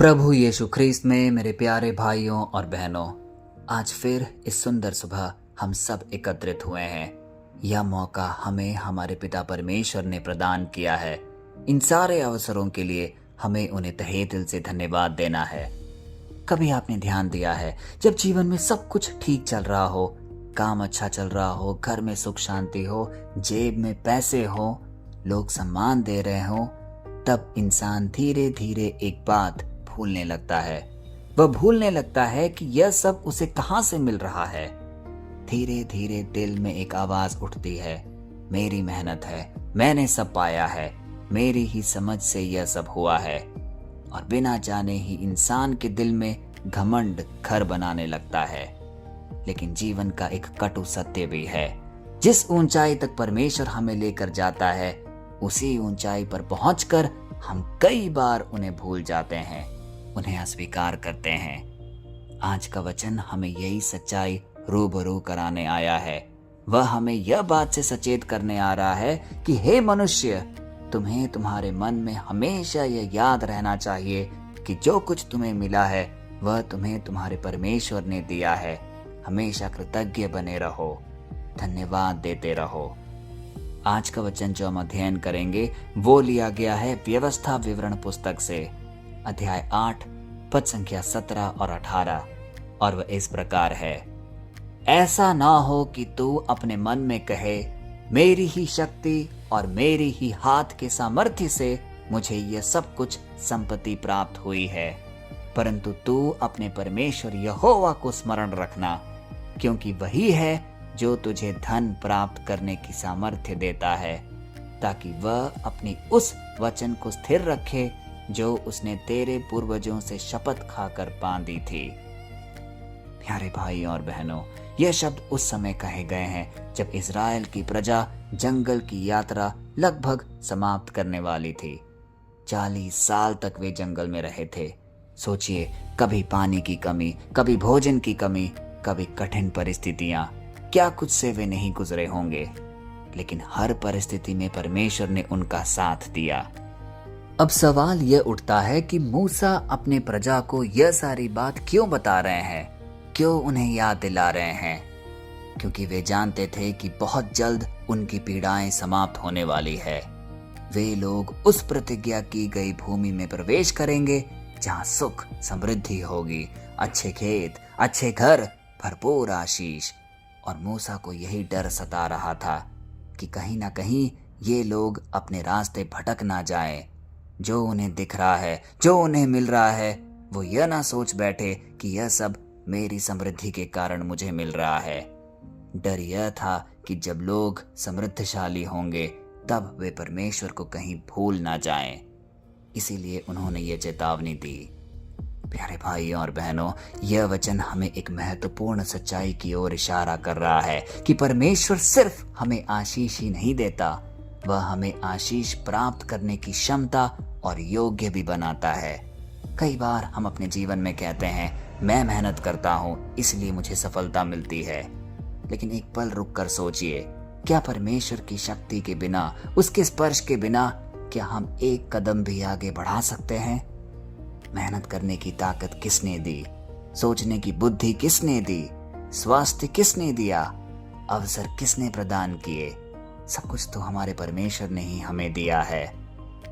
प्रभु यीशु ख्रीस्त में मेरे प्यारे भाइयों और बहनों, आज फिर इस सुंदर सुबह हम सब एकत्रित हुए हैं। यह मौका हमें हमारे पिता परमेश्वर ने प्रदान किया है। इन सारे अवसरों के लिए हमें उन्हें तहे दिल से धन्यवाद देना है। कभी आपने ध्यान दिया है, जब जीवन में सब कुछ ठीक चल रहा हो, काम अच्छा चल रहा हो, घर में सुख शांति हो, जेब में पैसे हो, लोग सम्मान दे रहे हो, तब इंसान धीरे धीरे एक बात भूलने लगता है। वह भूलने लगता है कि यह सब उसे कहां से मिल रहा है। धीरे धीरे दिल में एक आवाज उठती है, मेरी मेहनत है, मैंने सब पाया है, मेरी ही समझ से यह सब हुआ है। और बिना जाने ही इंसान के दिल में घमंड घर बनाने लगता है। लेकिन जीवन का एक कटु सत्य भी है, जिस ऊंचाई तक परमेश्वर हमें लेकर जाता है, उसी ऊंचाई पर पहुंचकर हम कई बार उन्हें भूल जाते हैं, उन्हें अस्वीकार करते हैं। आज का वचन हमें यही सच्चाई रूबरू कराने आया है। वह हमें यह बात से सचेत करने आ रहा है कि हे मनुष्य, तुम्हें तुम्हारे मन में हमेशा यह याद रहना चाहिए कि जो कुछ तुम्हें मिला है वह तुम्हें तुम्हारे परमेश्वर ने दिया है। हमेशा कृतज्ञ बने रहो, धन्यवाद देते रहो। आज का वचन जो हम अध्ययन करेंगे वो लिया गया है व्यवस्था विवरण पुस्तक से, अध्याय 8 पद संख्या 17 और 18, और वह इस प्रकार है। ऐसा ना हो कि तू अपने मन में कहे, मेरी ही शक्ति और मेरी ही हाथ के सामर्थ्य से मुझे यह सब कुछ संपत्ति प्राप्त हुई है, परंतु तू अपने परमेश्वर यहोवा को स्मरण रखना, क्योंकि वही है जो तुझे धन प्राप्त करने की सामर्थ्य देता है, ताकि वह अपनी उस वचन को स्थिर रखे जो उसने तेरे पूर्वजों से शपथ खाकर बांधी थी। प्यारे भाई और बहनों, यह शब्द उस समय कहे गए हैं जब इज़राइल की प्रजा जंगल की यात्रा लगभग समाप्त करने वाली थी। 40 साल तक वे जंगल में रहे थे। सोचिए, कभी पानी की कमी, कभी भोजन की कमी, कभी कठिन परिस्थितियां, क्या कुछ से वे नहीं गुजरे होंगे, लेकिन हर परिस्थिति में परमेश्वर ने उनका साथ दिया। अब सवाल यह उठता है कि मूसा अपने प्रजा को यह सारी बात क्यों बता रहे हैं, क्यों उन्हें याद दिला रहे हैं? क्योंकि वे जानते थे कि बहुत जल्द उनकी पीड़ाएं समाप्त होने वाली है। वे लोग उस प्रतिज्ञा की गई भूमि में प्रवेश करेंगे जहां सुख समृद्धि होगी, अच्छे खेत, अच्छे घर, भरपूर आशीष। और मूसा को यही डर सता रहा था कि कहीं ना कहीं ये लोग अपने रास्ते भटक ना जाएं। जो उन्हें दिख रहा है, जो उन्हें मिल रहा है, वो यह ना सोच बैठे कि यह सब मेरी समृद्धि के कारण मुझे मिल रहा है। डर यह था कि जब लोग समृद्धशाली होंगे तब वे परमेश्वर को कहीं भूल ना जाएं। इसीलिए उन्होंने ये चेतावनी दी। प्यारे भाइयों और बहनों, यह वचन हमें एक महत्वपूर्ण सच्चाई की ओर इशारा कर रहा है कि परमेश्वर सिर्फ हमें आशीष ही नहीं देता, वह हमें आशीष प्राप्त करने की क्षमता और योग्य भी बनाता है। कई बार हम अपने जीवन में कहते हैं, मैं मेहनत करता हूँ इसलिए मुझे सफलता मिलती है। लेकिन एक पल रुक कर सोचिए, क्या परमेश्वर की शक्ति के बिना, उसके स्पर्श के बिना, क्या हम एक कदम भी आगे बढ़ा सकते हैं? मेहनत करने की ताकत किसने दी? सोचने की बुद्धि किसने दी? स्वास्थ्य किसने दिया? अवसर किसने प्रदान किए? सब कुछ तो हमारे परमेश्वर ने ही हमें दिया है।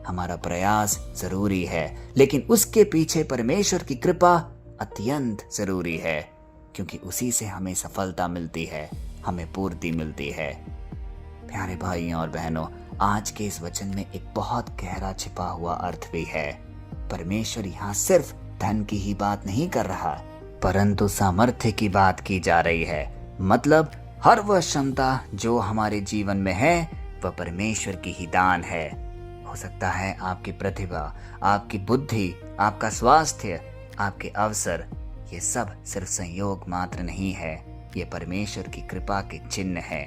हमारा प्रयास जरूरी है, लेकिन उसके पीछे परमेश्वर की कृपा अत्यंत जरूरी है, क्योंकि उसी से हमें सफलता मिलती है, हमें पूर्ति मिलती है। प्यारे भाइयों और बहनों, आज के इस वचन में एक बहुत गहरा छिपा हुआ अर्थ भी है। परमेश्वर यहाँ सिर्फ धन की ही बात नहीं कर रहा, परंतु सामर्थ्य की बात की जा रही है। मतलब हर वह क्षमता जो हमारे जीवन में है वह परमेश्वर की ही दान है। हो सकता है आपकी प्रतिभा, आपकी बुद्धि, आपका स्वास्थ्य, आपके अवसर, ये सब सिर्फ संयोग मात्र नहीं है, ये परमेश्वर की कृपा के चिन्ह है।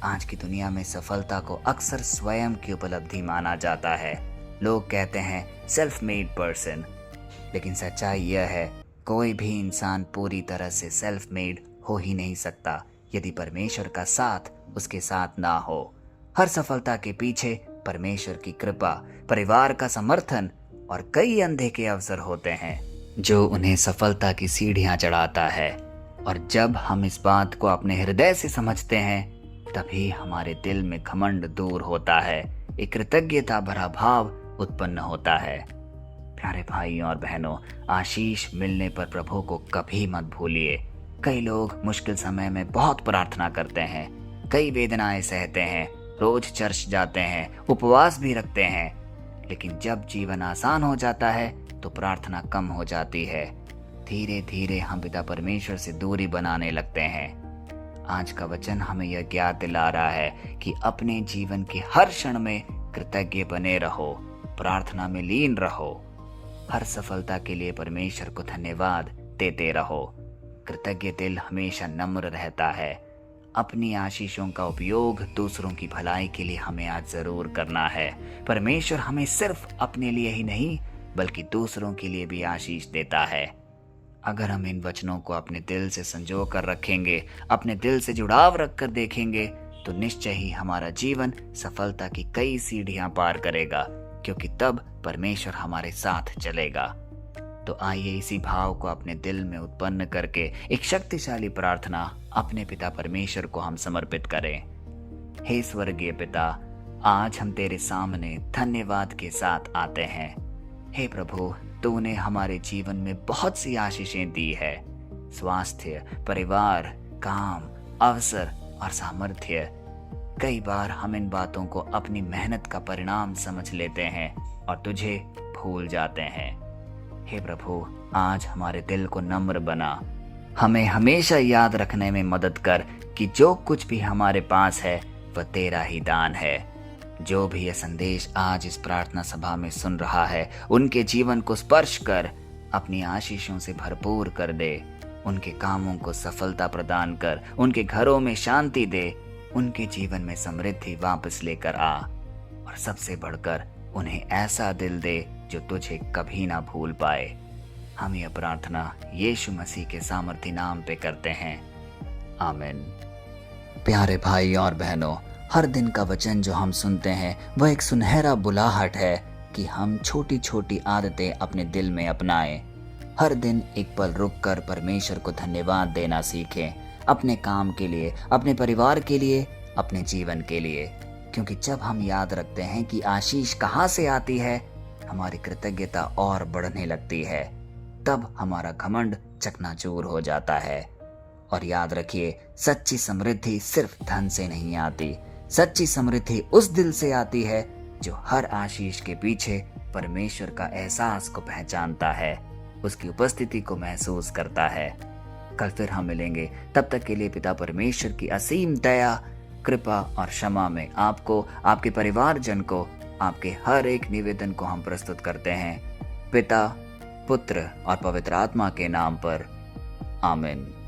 आज की दुनिया में सफलता को अक्सर स्वयं की उपलब्धि माना जाता है। लोग कहते हैं सेल्फ मेड पर्सन, लेकिन सच्चाई यह है, कोई भी इंसान पूरी तरह से सेल्फ मेड हो ही नहीं सकता यदि परमेश्वर का साथ उसके साथ ना हो। हर सफलता के पीछे परमेश्वर की कृपा, परिवार का समर्थन, और कई अंधे के अवसर होते हैं जो उन्हें सफलता की सीढ़ियां चढ़ाता है। और जब हम इस बात को अपने हृदय से समझते हैं, तभी हमारे दिल में घमंड दूर होता है, एक कृतज्ञता भरा भाव उत्पन्न होता है। प्यारे भाइयों और बहनों, आशीष मिलने पर प्रभु को कभी मत भूलिए। कई लोग मुश्किल समय में बहुत प्रार्थना करते हैं, कई वेदनाएं सहते हैं, रोज चर्च जाते हैं, उपवास भी रखते हैं, लेकिन जब जीवन आसान हो जाता है तो प्रार्थना कम हो जाती है। धीरे धीरे हम पिता परमेश्वर से दूरी बनाने लगते हैं। आज का वचन हमें यह ज्ञात दिला रहा है कि अपने जीवन के हर क्षण में कृतज्ञ बने रहो, प्रार्थना में लीन रहो, हर सफलता के लिए परमेश्वर को धन्यवाद देते रहो। कृतज्ञ दिल हमेशा नम्र रहता है। अपनी आशीषों का उपयोग दूसरों की भलाई के लिए हमें आज जरूर करना है। परमेश्वर हमें सिर्फ अपने लिए ही नहीं बल्कि दूसरों के लिए भी आशीष देता है। अगर हम इन वचनों को अपने दिल से संजो कर रखेंगे, अपने दिल से जुड़ाव रखकर देखेंगे, तो निश्चय ही हमारा जीवन सफलता की कई सीढ़ियां पार करेगा, क्योंकि तब परमेश्वर हमारे साथ चलेगा। तो आइए इसी भाव को अपने दिल में उत्पन्न करके एक शक्तिशाली प्रार्थना अपने पिता परमेश्वर को हम समर्पित करें। हे स्वर्गीय पिता, आज हम तेरे सामने धन्यवाद के साथ आते हैं। हे प्रभु, तूने हमारे जीवन में बहुत सी आशीषें दी है, स्वास्थ्य, परिवार, काम, अवसर और सामर्थ्य। कई बार हम इन बातों को अपनी मेहनत का परिणाम समझ लेते हैं और तुझे भूल जाते हैं। हे प्रभु, आज हमारे दिल को नम्र बना, हमें हमेशा याद रखने में मदद कर कि जो कुछ भी हमारे पास है वह तेरा ही दान है। जो भी यह संदेश आज इस प्रार्थना सभा में सुन रहा है, उनके जीवन को स्पर्श कर, अपनी आशीषों से भरपूर कर दे, उनके कामों को सफलता प्रदान कर, उनके घरों में शांति दे, उनके जीवन में समृद्धि वापस लेकर आ, और सबसे बढ़कर उन्हें ऐसा दिल दे जो तुझे कभी ना भूल पाए। हम यह प्रार्थना यीशु मसीह के सामर्थी नाम पे करते हैं, आमीन। प्यारे भाई और बहनों, हर दिन का वचन जो हम सुनते हैं वह एक सुनहरा बुलाहट है कि हम छोटी छोटी आदतें अपने दिल में अपनाएं। हर दिन एक पल रुककर परमेश्वर को धन्यवाद देना सीखें, अपने काम के लिए, अपने परिवार के लिए, अपने जीवन के लिए। क्योंकि जब हम याद रखते हैं कि आशीष कहाँ से आती है, हमारी कृतज्ञता और बढ़ने लगती है। तब हमारा घमंड चकनाचूर हो जाता है। और याद रखिए, सच्ची समृद्धि सिर्फ धन से नहीं आती, सच्ची समृद्धि उस दिल से आती है जो हर आशीष के पीछे परमेश्वर का एहसास को पहचानता है, उसकी उपस्थिति को महसूस करता है। कल फिर हम मिलेंगे, तब तक के लिए पिता परमेश्वर की असीम दया, कृपा और क्षमा में आपको, आपके परिवारजन को, आपके हर एक निवेदन को हम प्रस्तुत करते हैं, पिता, पुत्र और पवित्र आत्मा के नाम पर, आमीन।